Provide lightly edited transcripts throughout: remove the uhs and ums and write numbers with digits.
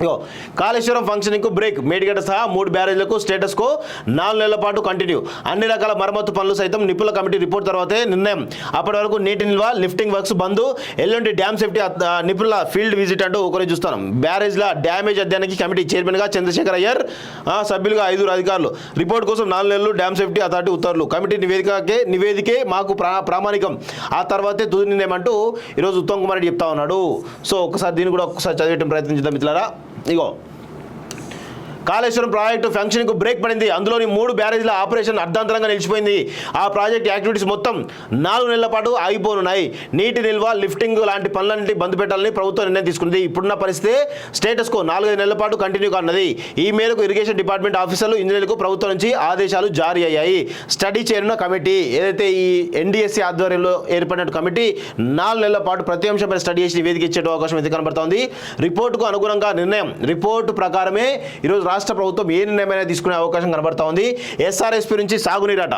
ఇగో Kaleshwaram ఫంక్షనింగ్కు break. Medigadda సహా 3 బ్యారేజ్లకు status quo 4 నెలల పాటు కంటిన్యూ. అన్ని రకాల మరమ్మతు పనులు సైతం నిపుణుల కమిటీ రిపోర్ట్ తర్వాతే నిర్ణయం. అప్పటి వరకు నీటి నిల్వ, లిఫ్టింగ్ వర్క్స్ బంద్. ఎల్లుండి డ్యామ్ సేఫ్టీ నిపుణుల ఫీల్డ్ విజిట్ అంటూ ఒకరి చూస్తాం. బ్యారేజ్ల డ్యామేజ్ అధ్యయనానికి కమిటీ చైర్మన్గా చంద్రశేఖర్ అయ్యర్, సభ్యులుగా 5 అధికారులు. రిపోర్ట్ కోసం 4 నెలలు డ్యామ్ సేఫ్టీ అథారిటీ ఉత్తర్వులు. కమిటీ నివేదికే మాకు ప్రామాణికం. ఆ తర్వాతే తుది నిర్ణయం అంటూ ఈరోజు ఉత్తమ్ కుమార్ రెడ్డి చెప్తా ఉన్నాడు. సో ఒకసారి దీన్ని కూడా ఒకసారి చదివేయడం ప్రయత్నించుదాం మిత్రులారా. ఇగో కాళేశ్వరం ప్రాజెక్టు ఫంక్షన్కు బ్రేక్ పడింది. అందులోని 3 బ్యారేజ్ల ఆపరేషన్ అర్ధాంతరంగా నిలిచిపోయింది. ఆ ప్రాజెక్ట్ యాక్టివిటీస్ మొత్తం 4 నెలల పాటు ఆగిపోనున్నాయి. నీటి నిల్వ, లిఫ్టింగ్ లాంటి పనులన్నింటి బంద్ పెట్టాలని ప్రభుత్వం నిర్ణయం తీసుకుంది. ఇప్పుడున్న పరిస్థితి స్టేటస్కో 4-5 నెలల పాటు కంటిన్యూ కానున్నది. ఈ మేరకు ఇరిగేషన్ డిపార్ట్మెంట్ ఆఫీసర్లు, ఇంజనీర్లకు ప్రభుత్వం నుంచి ఆదేశాలు జారీ అయ్యాయి. స్టడీ చేయనున్న కమిటీ ఏదైతే ఈ ఎన్డీఎస్సీ ఆధ్వర్యంలో ఏర్పడిన కమిటీ 4 నెలల పాటు ప్రతి అంశంపై స్టడీ చేసి నివేదిక ఇచ్చే అవకాశం అయితే కనబడుతోంది. రిపోర్టుకు అనుగుణంగా నిర్ణయం. రిపోర్టు ప్రకారమే ఈరోజు రాష్ట్ర ప్రభుత్వం ఏ నిర్ణయమైనా తీసుకునే అవకాశం కనబడతా ఉంది. ఎస్ఆర్ఎస్పీ నుంచి సాగునీరట.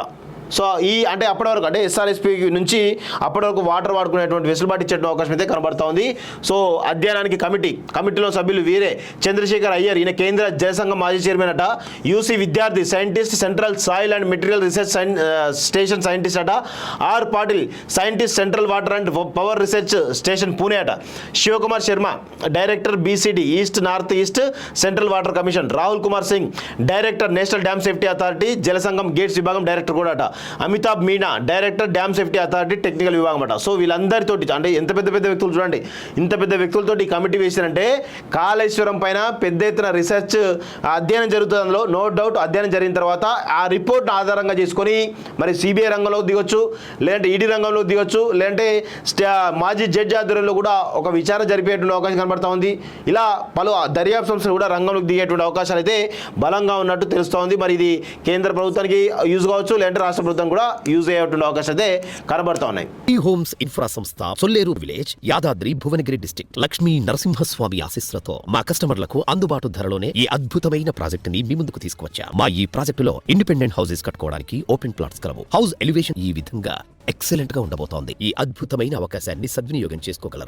సో అంటే అప్పటి వరకు అంటే ఎస్ఆర్ఎస్పీ నుంచి అప్పటి వరకు వాటర్ వాడుకునేటువంటి వెసులుబాటు ఇచ్చే అవకాశం అయితే కనబడతా ఉంది. సో అధ్యయనానికి కమిటీలో సభ్యులు వీరే చంద్రశేఖర్ అయ్యర్, ఈయన కేంద్ర జలసంఘం మాజీ చైర్మన్ అట. యూసీ విద్యార్థి, scientist, central soil and material research station scientist అట. R Patil, scientist, central water and power research station Pune అట. Shivakumar Sharma, director BCD east north east central water commission. Rahul Kumar Singh, director national dam safety authority జలసంఘం gates విభాగం director కూడా అట. Amitabh Meena, director dam safety authority technical విభాగం అట. So వీళ్ళందరితోటి అంటే ఎంత పెద్ద వ్యక్తులు చూడండి, ఇంత పెద్ద వ్యక్తులతోటి ఈ కమిటీ వేసారంటే కాళేశ్వరం పైన పెద్ద ఎత్తున రీసెర్చ్ అధ్యయనం జరుగుతుంది. అందులో నో డౌట్ అధ్యయనం జరిగిన తర్వాత ఆ రిపోర్ట్ ఆధారంగా చేసుకొని మరి సిబిఐ రంగంలో దిగొచ్చు, లేదంటే ఈడీ రంగంలో దిగొచ్చు, లేదంటే మాజీ జడ్జి ఆధ్వర్యంలో కూడా ఒక విచారణ జరిపేటువంటి అవకాశం కనబడతా ఉంది. ఇలా పలు దర్యాప్తు సంస్థలు కూడా రంగంలోకి దిగేటువంటి అవకాశాలు అయితే బలంగా ఉన్నట్టు తెలుస్తూ ఉంది. మరి ఇది కేంద్ర ప్రభుత్వానికి యూజ్ కావచ్చు, లేదంటే రాష్ట్ర ప్రభుత్వం కూడా యూజ్ అయ్యేటువంటి అవకాశం అయితే కనబడతా ఉన్నాయి. ఈ హోమ్స్ ఇన్ఫ్రా సంస్థ, సొల్లేరు విలేజ్, యాదాద్రి భువనగిరి డిస్ట్రిక్ట్. లక్ష్మీ నరసింహస్వామి ఆశీస్సులతో మా కస్టమర్లకు అందుబాటు ధరలోనే ఈ అద్భుతమైన ప్రాజెక్ట్ ని మీ ముందుకు తీసుకువచ్చా. మా ఈ ప్రాజెక్టులో ఇండిపెండెంట్ హౌసెస్ కట్టుకోవడానికి ఓపెన్ ప్లాట్స్ కలవు. హౌస్ ఎలివేషన్ ఈ విధంగా ఎక్సలెంట్ గా ఉండబోతోంది. ఈ అద్భుతమైన అవకాశాన్ని సద్వినియోగం చేసుకోగలరు.